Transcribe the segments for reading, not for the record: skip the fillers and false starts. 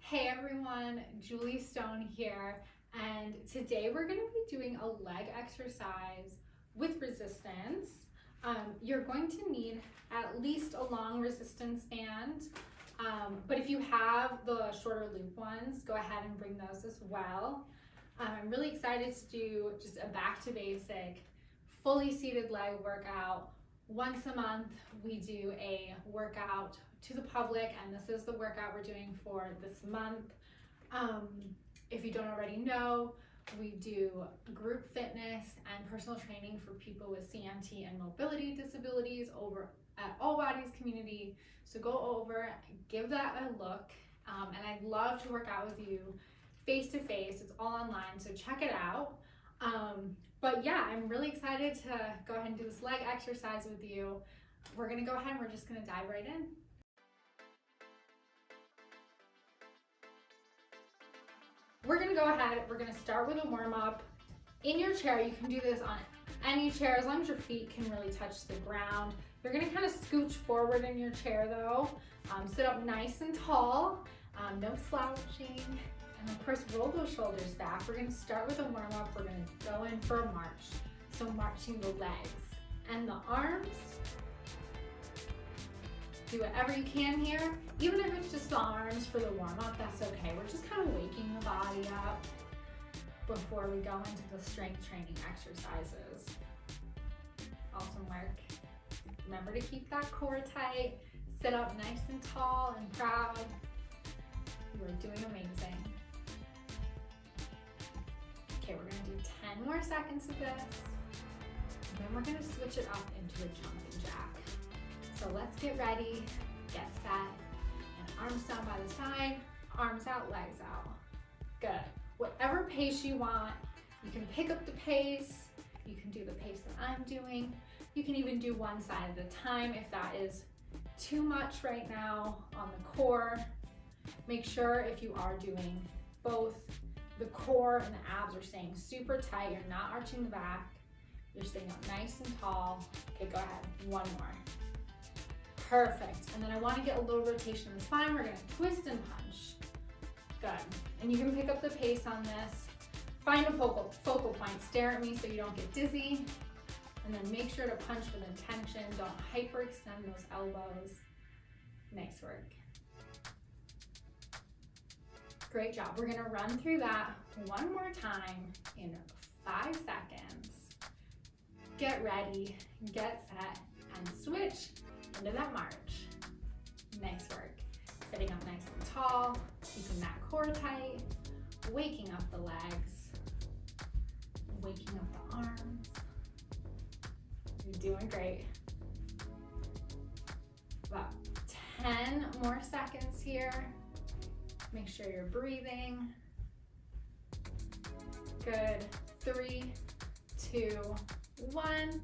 Hey everyone, Julie Stone here, and today we're going to be doing a leg exercise with resistance. You're going to need at least a long resistance band, but if you have the shorter loop ones, go ahead and bring those as well. I'm really excited to do just a back to basic, fully seated leg workout. Once a month, we do a workout to the public, and this is the workout we're doing for this month. If you don't already know, we do group fitness and personal training for people with CMT and mobility disabilities over at All Bodies Community. So go over, give that a look, and I'd love to work out with you face to face. It's all online, so check it out. But yeah, I'm really excited to go ahead and do this leg exercise with you. We're gonna go ahead and we're just gonna dive right in. We're gonna go ahead, we're gonna start with a warm up. In your chair, you can do this on any chair as long as your feet can really touch the ground. You're gonna kind of scooch forward in your chair though. Sit up nice and tall, no slouching. And of course, roll those shoulders back. We're gonna start with a warm up. We're gonna go in for a march. So marching the legs and the arms. Do whatever you can here. Even if it's just the arms for the warm up, that's okay. We're just kind of waking the body up before we go into the strength training exercises. Awesome work. Remember to keep that core tight. Sit up nice and tall and proud. You are doing amazing. Okay, we're gonna do 10 more seconds of this. And then we're gonna switch it up into a jumping jack. So let's get ready, get set, and arms down by the side, arms out, legs out. Good. Whatever pace you want, you can pick up the pace, you can do the pace that I'm doing. You can even do one side at a time if that is too much right now on the core. Make sure if you are doing both, the core and the abs are staying super tight. You're not arching the back. You're staying up nice and tall. Okay, go ahead. One more. Perfect. And then I want to get a little rotation in the spine. We're going to twist and punch. Good. And you can pick up the pace on this. Find a focal point. Stare at me so you don't get dizzy. And then make sure to punch with intention. Don't hyperextend those elbows. Nice work. Great job. We're gonna run through that one more time in 5 seconds. Get ready, get set, and switch into that march. Nice work. Sitting up nice and tall, keeping that core tight, waking up the legs, waking up the arms. You're doing great. About 10 more seconds here. Make sure you're breathing. Good. 3, 2, 1.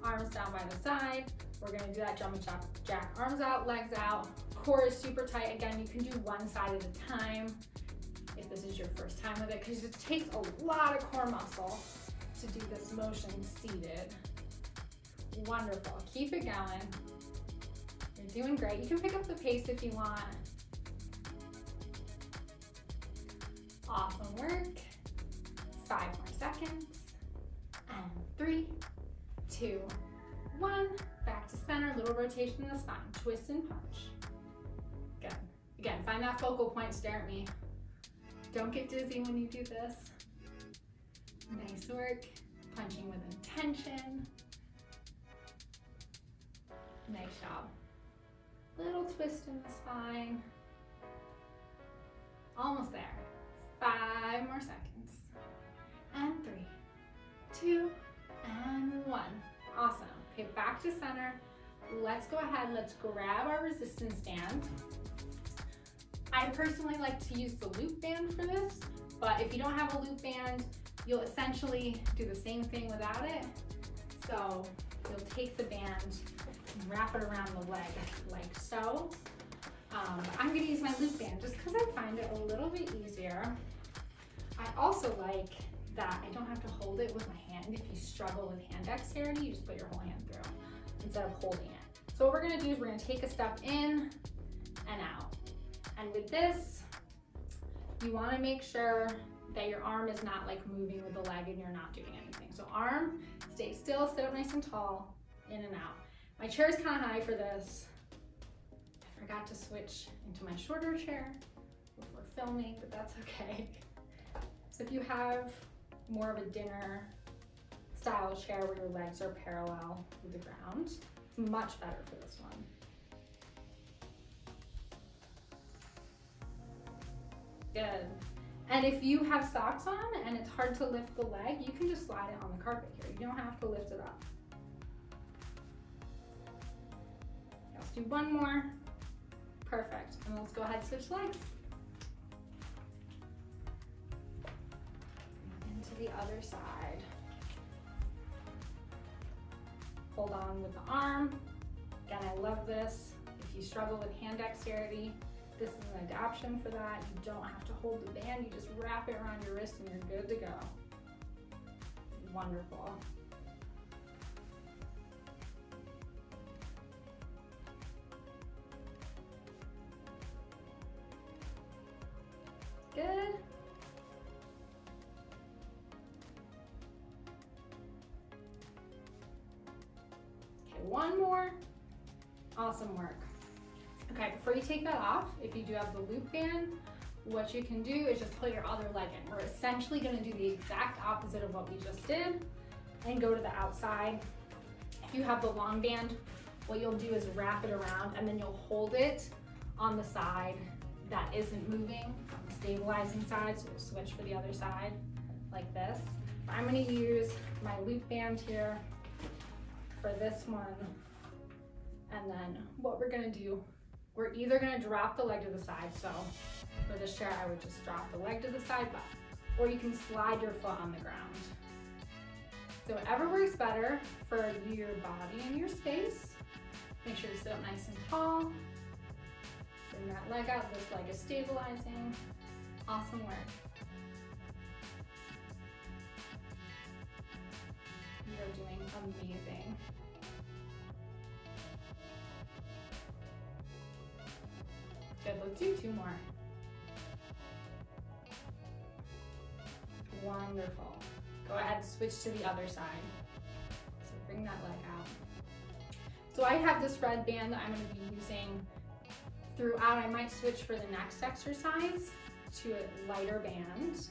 Arms down by the side. We're gonna do that jumping jack. Arms out, legs out. Core is super tight. Again, you can do one side at a time if this is your first time with it, because it takes a lot of core muscle to do this motion seated. Wonderful. Keep it going. You're doing great. You can pick up the pace if you want. Awesome work. 5 more seconds. And 3, 2, 1. Back to center, little rotation in the spine. Twist and punch. Good. Again, find that focal point, stare at me. Don't get dizzy when you do this. Nice work. Punching with intention. Nice job. Little twist in the spine. Almost there. 5 more seconds. And 3, 2, and 1. Awesome. Okay, back to center. Let's go ahead, let's grab our resistance band. I personally like to use the loop band for this, but if you don't have a loop band, you'll essentially do the same thing without it. So you'll take the band and wrap it around the leg like so. I'm gonna use my loop band just because I find it a little bit easier. I also like that I don't have to hold it with my hand. If you struggle with hand dexterity, you just put your whole hand through instead of holding it. So what we're gonna do is we're gonna take a step in and out. And with this, you want to make sure that your arm is not like moving with the leg and you're not doing anything. So arm, stay still, sit up nice and tall, in and out. My chair is kind of high for this. I forgot to switch into my shorter chair before filming, but that's okay. So if you have more of a dinner style chair where your legs are parallel with the ground, it's much better for this one. Good. And if you have socks on and it's hard to lift the leg, you can just slide it on the carpet here. You don't have to lift it up. Let's do one more. Perfect. And let's go ahead and switch legs. Into the other side. Hold on with the arm. Again, I love this. If you struggle with hand dexterity, this is an good option for that. You don't have to hold the band. You just wrap it around your wrist and you're good to go. Wonderful. Good. Okay, one more. Awesome work. Okay, before you take that off, if you do have the loop band, what you can do is just put your other leg in. We're essentially gonna do the exact opposite of what we just did and go to the outside. If you have the long band, what you'll do is wrap it around and then you'll hold it on the side that isn't moving, on the stabilizing side, so we'll switch for the other side like this. I'm gonna use my loop band here for this one, and then what we're gonna do, we're either gonna drop the leg to the side, so for this chair I would just drop the leg to the side, or you can slide your foot on the ground. So whatever works better for your body and your space. Make sure to sit up nice and tall. Bring that leg out, this leg is stabilizing. Awesome work. You're doing amazing. Good, let's do two more. Wonderful. Go ahead and switch to the other side. So bring that leg out. So I have this red band that I'm going to be using throughout. I might switch for the next exercise to a lighter band,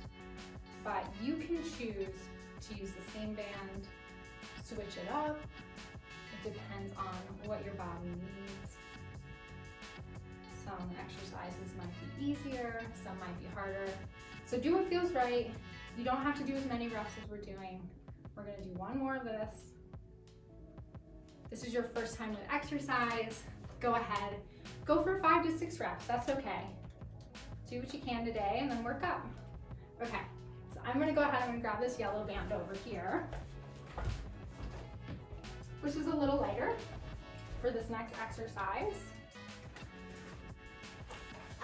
but you can choose to use the same band, switch it up. It depends on what your body needs. Some exercises might be easier, some might be harder. So do what feels right. You don't have to do as many reps as we're doing. We're gonna do one more of this. This is your first time with exercise. Go ahead, go for 5 to 6 reps, that's okay. Do what you can today and then work up. Okay, so I'm gonna go ahead and grab this yellow band over here, which is a little lighter for this next exercise.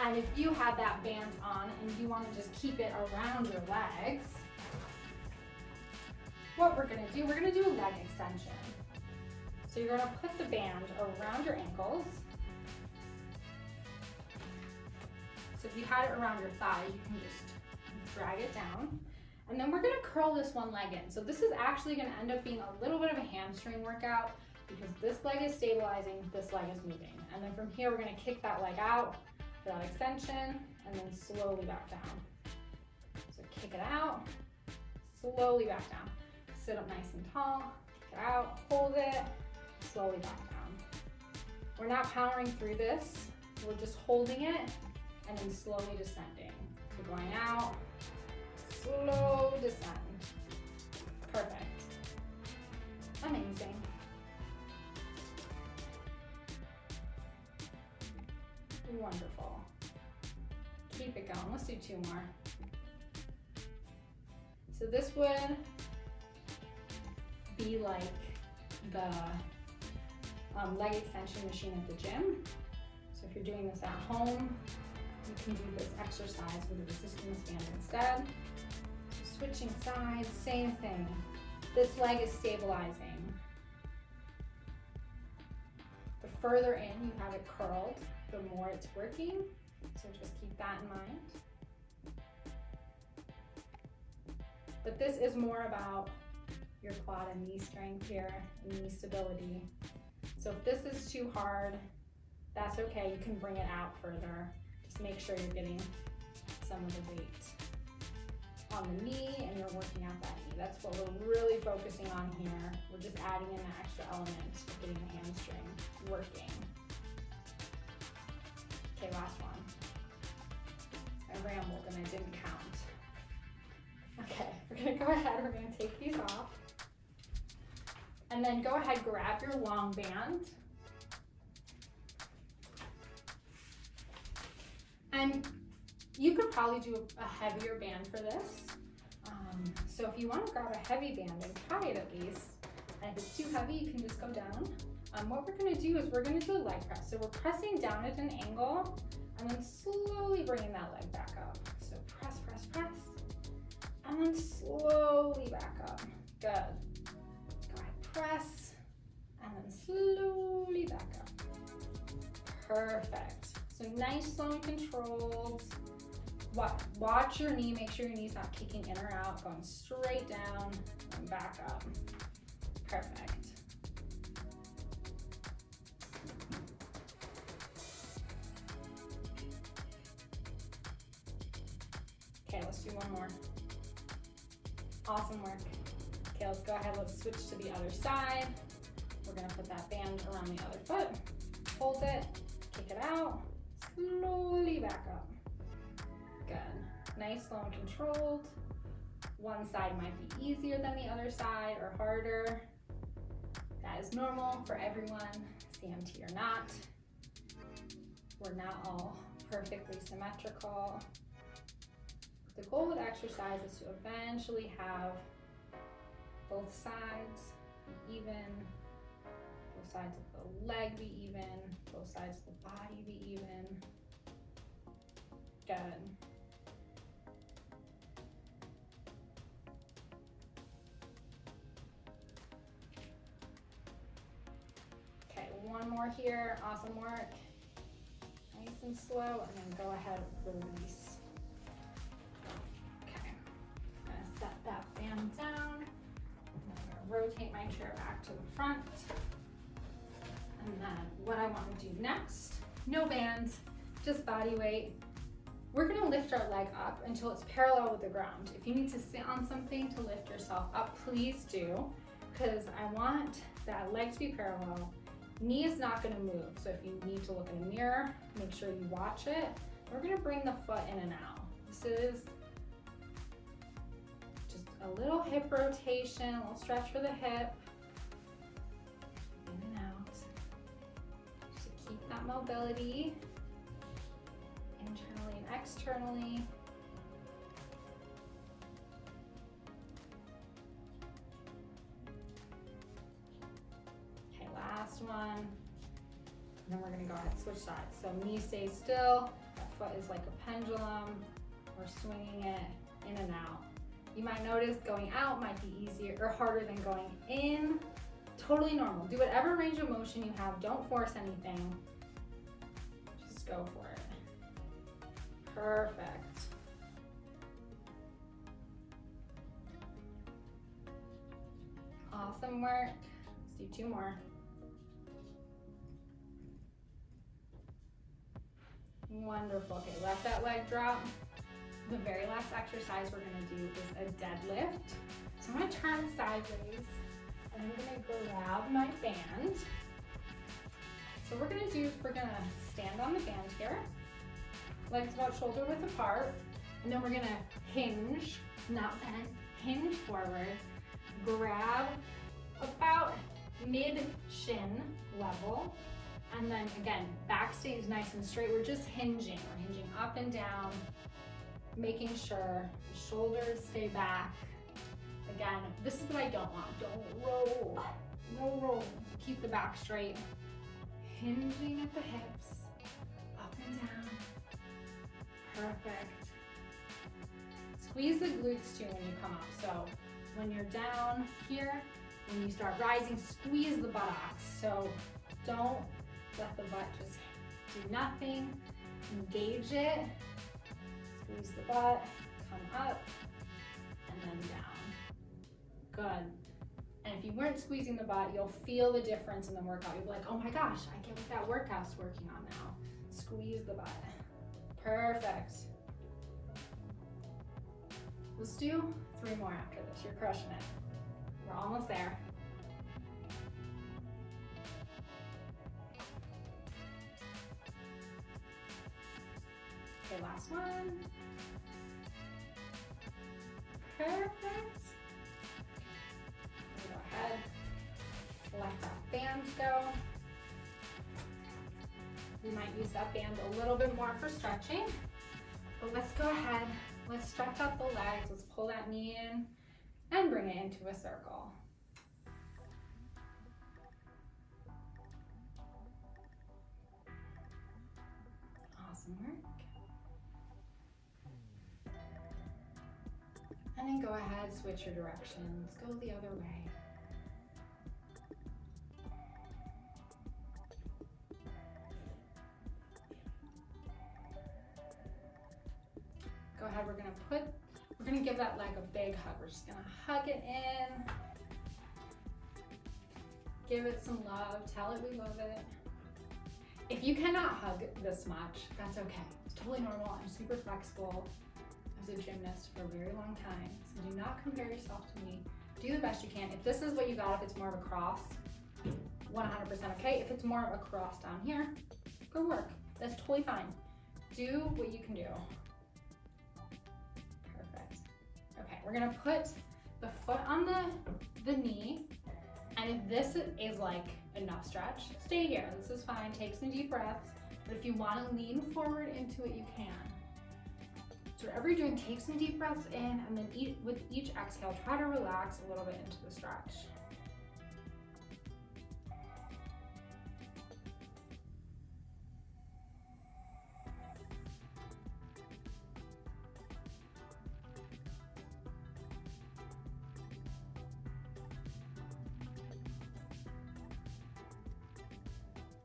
And if you have that band on and you want to just keep it around your legs, what we're going to do, we're going to do a leg extension. So you're going to put the band around your ankles. So if you had it around your thighs, you can just drag it down. And then we're going to curl this one leg in. So this is actually going to end up being a little bit of a hamstring workout because this leg is stabilizing, this leg is moving. And then from here, we're going to kick that leg out, that extension, and then slowly back down. So kick it out, slowly back down. Sit up nice and tall, kick it out, hold it, slowly back down. We're not powering through this, we're just holding it and then slowly descending. So going out, slow descend. Perfect. Amazing. Wonderful. Keep it going. Let's do 2 more. So this would be like the leg extension machine at the gym. So if you're doing this at home, you can do this exercise with a resistance band instead. Switching sides, same thing. This leg is stabilizing. The further in you have it curled, the more it's working, so just keep that in mind. But this is more about your quad and knee strength here, and knee stability. So if this is too hard, that's okay. You can bring it out further. Just make sure you're getting some of the weight on the knee and you're working out that knee. That's what we're really focusing on here. We're just adding in an extra element of getting the hamstring working. Okay, last one. I rambled and I didn't count. Okay, we're gonna go ahead, we're gonna take these off. And then go ahead, grab your long band. And you could probably do a heavier band for this. So if you want to grab a heavy band and try it at least, and if it's too heavy, you can just go down. What we're going to do is we're going to do a leg press. So we're pressing down at an angle and then slowly bringing that leg back up. So press, press, press, and then slowly back up. Good. Go ahead, press, and then slowly back up. Perfect. So nice, slow, and controlled. Watch your knee, make sure your knee's not kicking in or out, going straight down and back up. Perfect. Okay, let's do one more. Awesome work. Okay, let's go ahead, let's switch to the other side. We're gonna put that band around the other foot, hold it, kick it out, slowly back up. Good. Nice, slow, and controlled. One side might be easier than the other side or harder. That is normal for everyone, CMT or not. We're not all perfectly symmetrical. The goal with exercise is to eventually have both sides be even, both sides of the leg be even, both sides of the body be even. Good. Okay, one more here. Awesome work. Nice and slow, and then go ahead, release. Okay, I'm gonna set that band down. I'm gonna rotate my chair back to the front. And then what I want to do next, no bands, just body weight. We're gonna lift our leg up until it's parallel with the ground. If you need to sit on something to lift yourself up, please do, because I want that leg to be parallel. Knee is not gonna move, so if you need to look in a mirror, make sure you watch it. We're gonna bring the foot in and out. This is just a little hip rotation, a little stretch for the hip. In and out. Just to keep that mobility. Internally and externally. Okay, last one. And then we're gonna go ahead and switch sides. So knee stays still, that foot is like a pendulum. We're swinging it in and out. You might notice going out might be easier or harder than going in. Totally normal. Do whatever range of motion you have. Don't force anything. Just go for it. Perfect. Awesome work. Let's do two more. Wonderful. Okay, let that leg drop. The very last exercise we're gonna do is a deadlift. So I'm gonna turn sideways and I'm gonna grab my band. So what we're gonna do is we're gonna stand on the band here. Legs about shoulder width apart, and then we're gonna hinge, not bend, hinge forward, grab about mid-shin level, and then again, back stays nice and straight. We're just hinging. We're hinging up and down, making sure the shoulders stay back. Again, this is what I don't want. Don't roll, no roll. Keep the back straight. Hinging at the hips, up and down. Perfect. Squeeze the glutes too when you come up. So when you're down here, when you start rising, squeeze the buttocks. So don't let the butt just do nothing. Engage it. Squeeze the butt, come up, and then down. Good. And if you weren't squeezing the butt, you'll feel the difference in the workout. You'll be like, oh my gosh, I get what that workout's working on now. Squeeze the butt. Perfect. Let's do 3 more after this. You're crushing it. We're almost there. Okay, last one. Perfect. Go ahead, let that band go. We might use that band a little bit more for stretching, but let's go ahead, let's stretch out the legs, let's pull that knee in and bring it into a circle. Awesome work. And then go ahead, switch your directions, go the other way. Go ahead, we're gonna give that leg a big hug. We're just gonna hug it in. Give it some love, tell it we love it. If you cannot hug this much, that's okay. It's totally normal, I'm super flexible. I was a gymnast for a very long time, so do not compare yourself to me. Do the best you can. If this is what you got, if it's more of a cross, 100% okay. If it's more of a cross down here, go work. That's totally fine. Do what you can do. Perfect. Okay, we're gonna put the foot on the knee, and if this is like enough stretch, stay here. This is fine. Take some deep breaths, but if you want to lean forward into it, you can. So whatever you're doing, take some deep breaths in, and then with each exhale, try to relax a little bit into the stretch.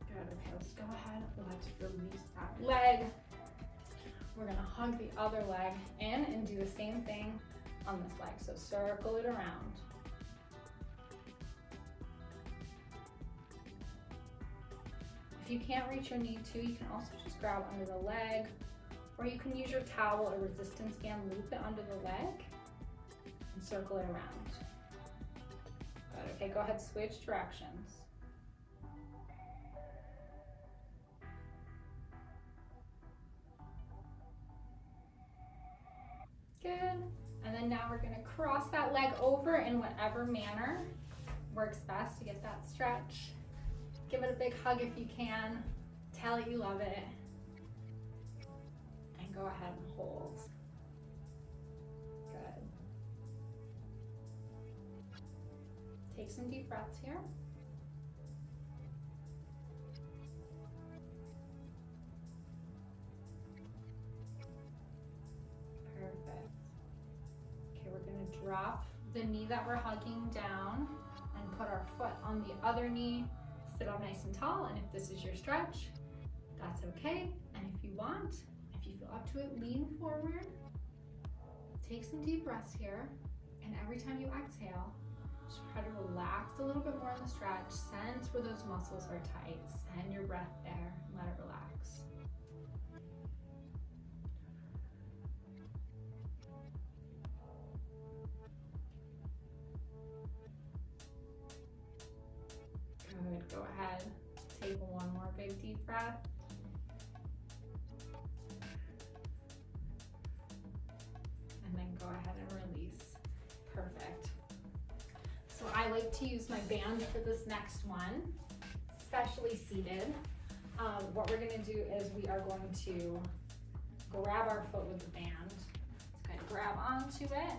Good, okay, let's go ahead, let's release that leg. We're gonna hug the other leg in and do the same thing on this leg. So circle it around. If you can't reach your knee too, you can also just grab under the leg, or you can use your towel or resistance band, loop it under the leg and circle it around. Good, okay, go ahead, switch directions. Good. And then now we're gonna cross that leg over in whatever manner works best to get that stretch. Give it a big hug if you can. Tell it you love it. And go ahead and hold. Good. Take some deep breaths here. Drop the knee that we're hugging down and put our foot on the other knee. Sit up nice and tall, and if this is your stretch, that's okay. And if you want, if you feel up to it, lean forward. Take some deep breaths here, and every time you exhale, just try to relax a little bit more in the stretch. Sense where those muscles are tight. Send your breath there and let it relax. Good, go ahead, take one more big deep breath. And then go ahead and release. Perfect. So I like to use my band for this next one, especially seated. What we're gonna do is we are going to grab our foot with the band. Just kind of grab onto it.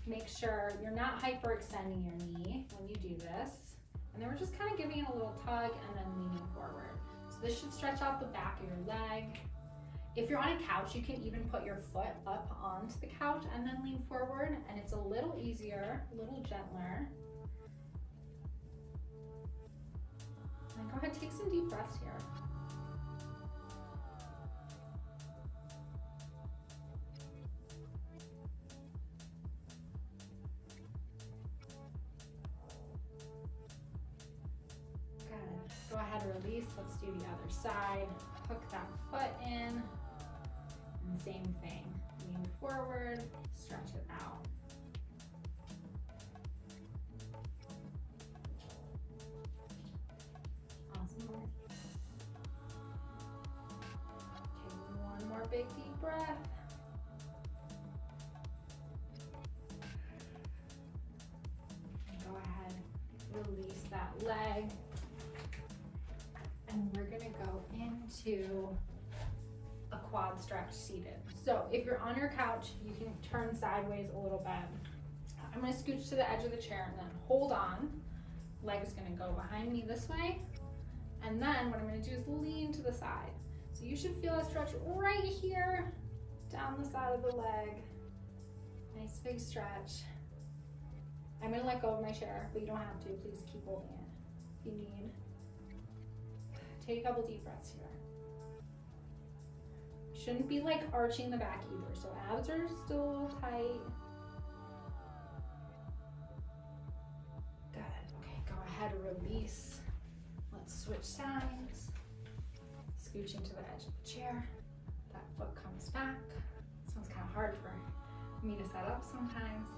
Make sure you're not hyperextending your knee when you do this. And then we're just kind of giving it a little tug and then leaning forward. So this should stretch out the back of your leg. If you're on a couch, you can even put your foot up onto the couch and then lean forward, and it's a little easier, a little gentler. And go ahead, take some deep breaths here. Go ahead, release. Let's do the other side. Hook that foot in. And same thing. Lean forward, stretch it out. Awesome. Take one more big deep breath. And go ahead, release that leg. And we're gonna go into a quad stretch seated. So if you're on your couch, you can turn sideways a little bit. I'm gonna scooch to the edge of the chair and then hold on. Leg is gonna go behind me this way. And then what I'm gonna do is lean to the side. So you should feel a stretch right here, down the side of the leg. Nice big stretch. I'm gonna let go of my chair, but you don't have to. Please keep holding it if you need. Take a couple deep breaths here. Shouldn't be like arching the back either, so abs are still tight. Good. Okay, go ahead, release. Let's switch sides. Scooching to the edge of the chair. That foot comes back. This one's kind of hard for me to set up sometimes.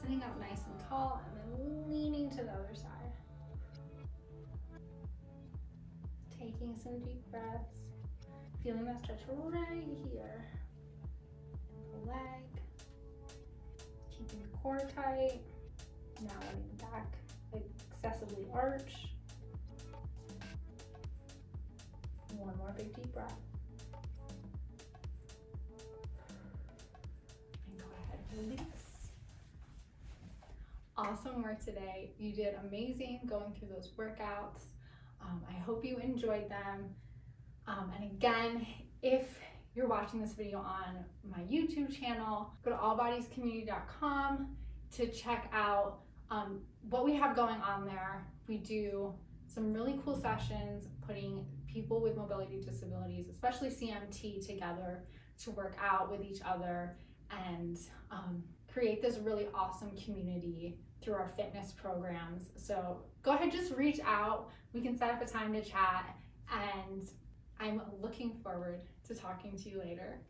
Sitting up nice and tall and then leaning to the other side. Taking some deep breaths, feeling that stretch right here. The leg, keeping the core tight, not letting the back excessively arch. One more big deep breath. And go ahead and release. Awesome work today. You did amazing going through those workouts. I hope you enjoyed them. And again, if you're watching this video on my YouTube channel, go to allbodiescommunity.com to check out what we have going on there. We do some really cool sessions putting people with mobility disabilities, especially CMT, together to work out with each other and create this really awesome community through our fitness programs. So go ahead, just reach out. We can set up a time to chat, and I'm looking forward to talking to you later.